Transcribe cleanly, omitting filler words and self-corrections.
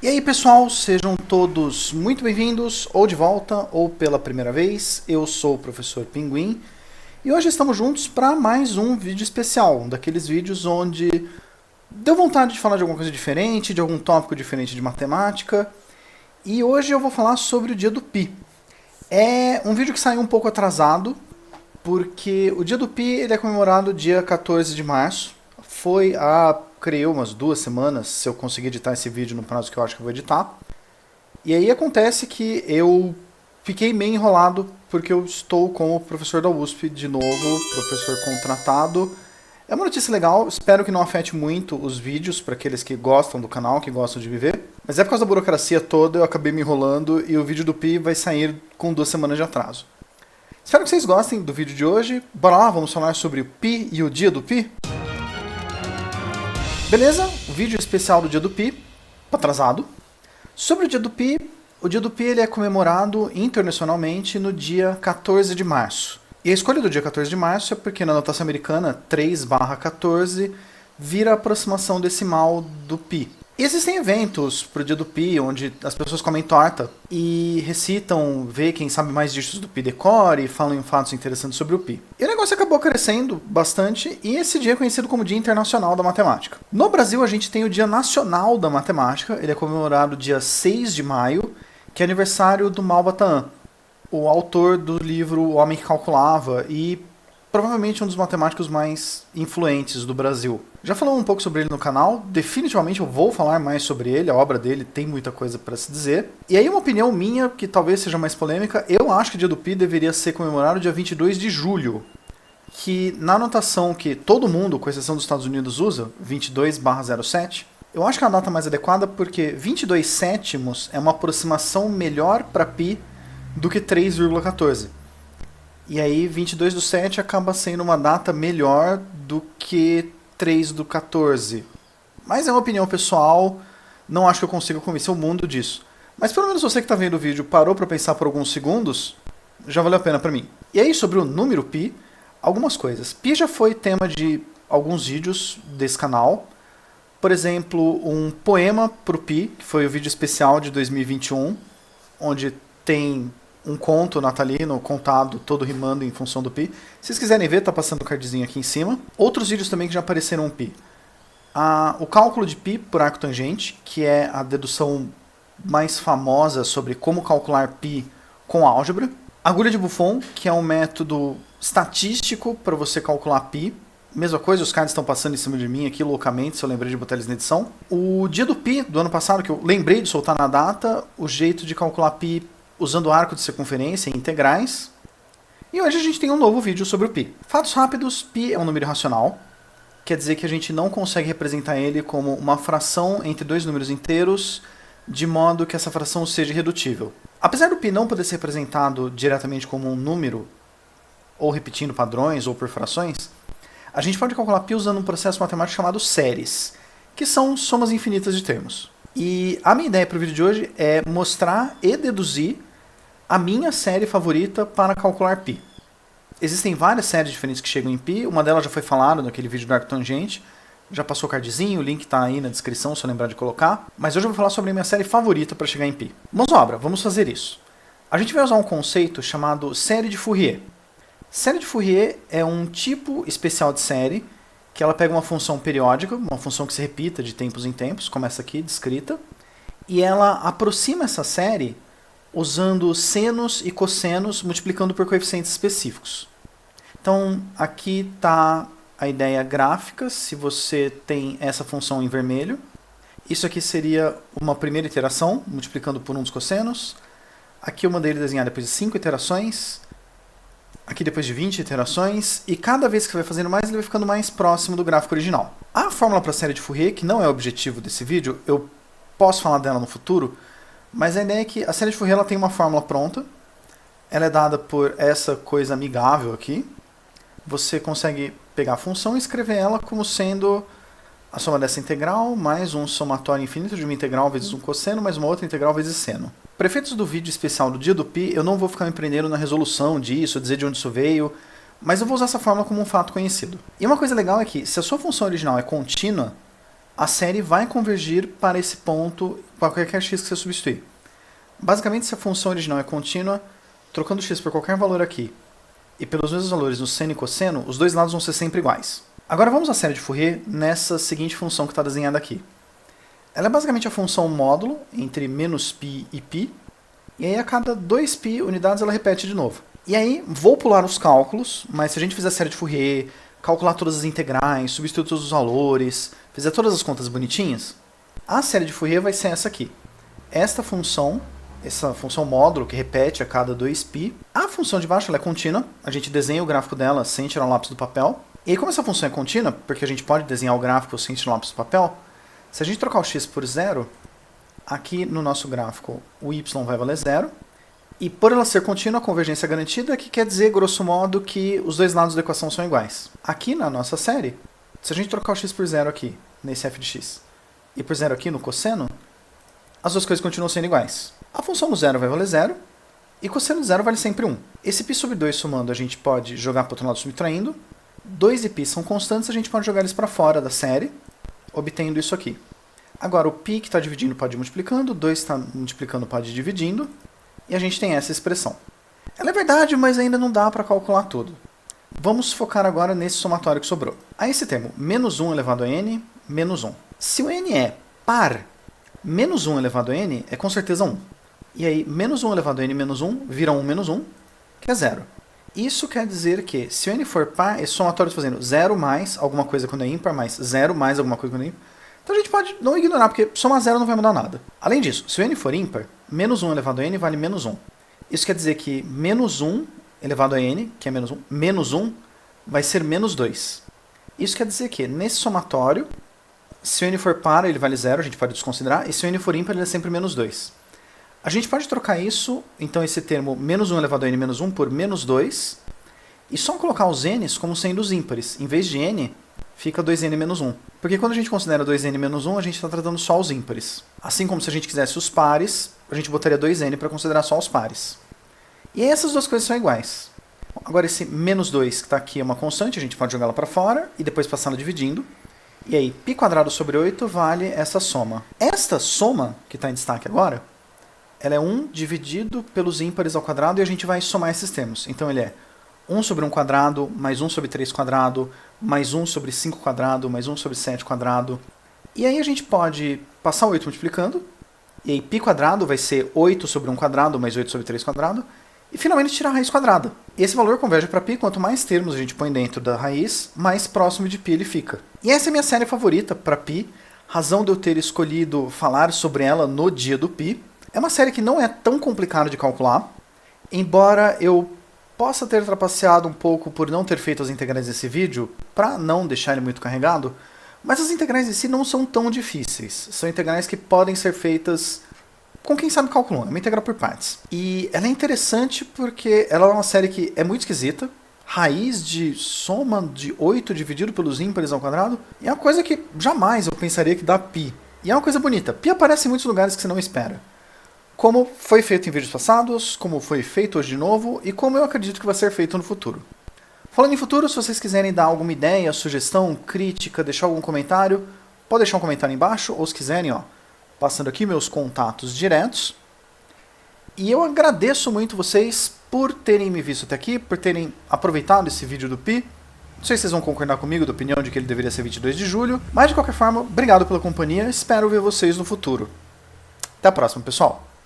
E aí pessoal, sejam todos muito bem-vindos, ou de volta, ou pela primeira vez. Eu sou o professor Pinguim, e hoje estamos juntos para mais um vídeo especial, um daqueles vídeos onde deu vontade de falar de alguma coisa diferente, de algum tópico diferente de matemática, e hoje eu vou falar sobre o dia do Pi. É um vídeo que saiu um pouco atrasado, porque o dia do Pi ele é comemorado dia 14 de março, foi há, creio, umas 2 semanas, se eu conseguir editar esse vídeo no prazo que eu acho que eu vou editar. E aí acontece que eu fiquei meio enrolado porque eu estou como professor da USP de novo, professor contratado. É uma notícia legal, espero que não afete muito os vídeos para aqueles que gostam do canal, que gostam de viver. Mas é por causa da burocracia toda, eu acabei me enrolando e o vídeo do Pi vai sair com 2 semanas de atraso. Espero que vocês gostem do vídeo de hoje. Bora lá, vamos falar sobre o Pi e o dia do Pi? Beleza? O vídeo especial do dia do Pi, atrasado. Sobre o dia do Pi ele é comemorado internacionalmente no dia 14 de março. E a escolha do dia 14 de março é porque na notação americana 3/14 vira a aproximação decimal do Pi. E existem eventos pro dia do Pi, onde as pessoas comem torta e recitam, vê quem sabe mais dígitos do Pi decore e falam em fatos interessantes sobre o Pi. E o negócio acabou crescendo bastante e esse dia é conhecido como Dia Internacional da Matemática. No Brasil a gente tem o Dia Nacional da Matemática, ele é comemorado dia 6 de maio, que é aniversário do Malba Tahan, o autor do livro O Homem que Calculava e provavelmente um dos matemáticos mais influentes do Brasil. Já falamos um pouco sobre ele no canal, definitivamente eu vou falar mais sobre ele, a obra dele tem muita coisa para se dizer. E aí uma opinião minha, que talvez seja mais polêmica, eu acho que o dia do Pi deveria ser comemorado dia 22 de julho, que na notação que todo mundo, com exceção dos Estados Unidos, usa, 22/07, eu acho que é a data mais adequada porque 22 sétimos é uma aproximação melhor para Pi do que 3,14. E aí 22 do 7 acaba sendo uma data melhor do que 3 do 14. Mas é uma opinião pessoal, não acho que eu consiga convencer o mundo disso. Mas pelo menos você que está vendo o vídeo parou para pensar por alguns segundos, já valeu a pena para mim. E aí sobre o número Pi, algumas coisas. Pi já foi tema de alguns vídeos desse canal. Por exemplo, um poema pro Pi, que foi o vídeo especial de 2021, onde tem um conto natalino contado, todo rimando em função do Pi. Se vocês quiserem ver, tá passando o cardzinho aqui em cima. Outros vídeos também que já apareceram um Pi. O cálculo de Pi por arco tangente, que é a dedução mais famosa sobre como calcular Pi com álgebra. Agulha de Buffon, que é um método estatístico para você calcular Pi. Mesma coisa, os caras estão passando em cima de mim aqui loucamente, se eu lembrei de botar eles na edição. O dia do Pi do ano passado, que eu lembrei de soltar na data, o jeito de calcular Pi usando arco de circunferência e integrais. E hoje a gente tem um novo vídeo sobre o Pi. Fatos rápidos, Pi é um número irracional. Quer dizer que a gente não consegue representar ele como uma fração entre dois números inteiros, de modo que essa fração seja irredutível. Apesar do Pi não poder ser representado diretamente como um número, ou repetindo padrões, ou por frações, a gente pode calcular Pi usando um processo matemático chamado séries, que são somas infinitas de termos. E a minha ideia para o vídeo de hoje é mostrar e deduzir a minha série favorita para calcular Pi. Existem várias séries diferentes que chegam em Pi, uma delas já foi falada naquele vídeo do arco tangente, já passou o cardzinho, o link está aí na descrição se eu lembrar de colocar, mas hoje eu vou falar sobre a minha série favorita para chegar em Pi. Mãos à obra, vamos fazer isso. A gente vai usar um conceito chamado série de Fourier. Série de Fourier é um tipo especial de série que ela pega uma função periódica, uma função que se repita de tempos em tempos, como essa aqui, descrita, e ela aproxima essa série usando senos e cossenos multiplicando por coeficientes específicos. Então, aqui está a ideia gráfica, se você tem essa função em vermelho. Isso aqui seria uma primeira iteração, multiplicando por um dos cossenos. Aqui eu mandei ele desenhar depois de 5 iterações. Aqui depois de 20 iterações, e cada vez que você vai fazendo mais, ele vai ficando mais próximo do gráfico original. A fórmula para a série de Fourier, que não é o objetivo desse vídeo, eu posso falar dela no futuro, mas a ideia é que a série de Fourier ela tem uma fórmula pronta, ela é dada por essa coisa amigável aqui, você consegue pegar a função e escrever ela como sendo a soma dessa integral mais um somatório infinito de uma integral vezes um cosseno mais uma outra integral vezes seno. Para efeitos do vídeo especial do dia do Pi, eu não vou ficar me prendendo na resolução disso, dizer de onde isso veio, mas eu vou usar essa fórmula como um fato conhecido. E uma coisa legal é que, se a sua função original é contínua, a série vai convergir para esse ponto para qualquer x que você substituir. Basicamente, se a função original é contínua, trocando x por qualquer valor aqui e pelos mesmos valores no seno e cosseno, os dois lados vão ser sempre iguais. Agora vamos à série de Fourier nessa seguinte função que está desenhada aqui. Ela é basicamente a função módulo entre menos π e π, e aí a cada 2π unidades ela repete de novo. E aí, vou pular os cálculos, mas se a gente fizer a série de Fourier, calcular todas as integrais, substituir todos os valores, fizer todas as contas bonitinhas, a série de Fourier vai ser essa aqui. Essa função módulo que repete a cada 2π, a função de baixo ela é contínua, a gente desenha o gráfico dela sem tirar o lápis do papel. E aí, como essa função é contínua, porque a gente pode desenhar o gráfico sem tirar o lápis do papel, se a gente trocar o x por 0, aqui no nosso gráfico o y vai valer 0, e por ela ser contínua, a convergência é garantida, que quer dizer, grosso modo, que os dois lados da equação são iguais. Aqui na nossa série, se a gente trocar o x por 0 aqui, nesse f de x, e por 0 aqui no cosseno, as duas coisas continuam sendo iguais. A função do 0 vai valer 0, e cosseno de 0 vale sempre 1. Esse π sobre 2 somando a gente pode jogar para o outro lado subtraindo. 2 e π são constantes, a gente pode jogar eles para fora da série, obtendo isso aqui. Agora, o π que está dividindo pode ir multiplicando, 2 está multiplicando pode ir dividindo, e a gente tem essa expressão. Ela é verdade, mas ainda não dá para calcular tudo. Vamos focar agora nesse somatório que sobrou. Aí esse termo, menos 1 elevado a n, menos 1. Se o n é par, menos 1 elevado a n é com certeza 1. E aí, menos 1 elevado a n menos 1 vira 1 menos 1, que é 0. Isso quer dizer que, se o n for par, esse somatório está fazendo 0 mais alguma coisa quando é ímpar, mais 0 mais alguma coisa quando é ímpar. Então a gente pode não ignorar, porque somar 0 não vai mudar nada. Além disso, se o n for ímpar, menos 1 elevado a n vale menos 1. Isso quer dizer que menos 1 elevado a n, que é menos 1 vai ser menos 2. Isso quer dizer que, nesse somatório, se o n for par, ele vale 0, a gente pode desconsiderar, e se o n for ímpar, ele é sempre menos 2. A gente pode trocar isso, então esse termo menos 1 elevado a n menos 1 por menos 2, e só colocar os n's como sendo os ímpares. Em vez de n, fica 2n menos 1. Porque quando a gente considera 2n menos 1, a gente está tratando só os ímpares. Assim como se a gente quisesse os pares, a gente botaria 2n para considerar só os pares. E aí essas duas coisas são iguais. Agora esse menos 2 que está aqui é uma constante, a gente pode jogá-la para fora e depois passá-la dividindo. E aí, π² sobre 8 vale essa soma. Esta soma, que está em destaque agora, ela é 1 dividido pelos ímpares ao quadrado e a gente vai somar esses termos. Então ele é 1 sobre 1 quadrado, mais 1 sobre 3 quadrado, mais 1 sobre 5 quadrado, mais 1 sobre 7 quadrado. E aí a gente pode passar o 8 multiplicando, e aí π² vai ser 8 sobre 1 quadrado, mais 8 sobre 3 quadrado, e finalmente tirar a raiz quadrada. Esse valor converge para π, quanto mais termos a gente põe dentro da raiz, mais próximo de π ele fica. E essa é a minha série favorita para π, razão de eu ter escolhido falar sobre ela no dia do π. É uma série que não é tão complicada de calcular, embora eu possa ter trapaceado um pouco por não ter feito as integrais desse vídeo, para não deixar ele muito carregado, mas as integrais em si não são tão difíceis. São integrais que podem ser feitas com quem sabe calcular, é uma integral por partes. E ela é interessante porque ela é uma série que é muito esquisita, raiz de soma de 8 dividido pelos ímpares ao quadrado, e é uma coisa que jamais eu pensaria que dá π. E é uma coisa bonita, π aparece em muitos lugares que você não espera. Como foi feito em vídeos passados, como foi feito hoje de novo, e como eu acredito que vai ser feito no futuro. Falando em futuro, se vocês quiserem dar alguma ideia, sugestão, crítica, deixar algum comentário, pode deixar um comentário embaixo, ou se quiserem, ó, passando aqui meus contatos diretos. E eu agradeço muito vocês por terem me visto até aqui, por terem aproveitado esse vídeo do π. Não sei se vocês vão concordar comigo da opinião de que ele deveria ser 22 de julho, mas de qualquer forma, obrigado pela companhia, espero ver vocês no futuro. Até a próxima, pessoal!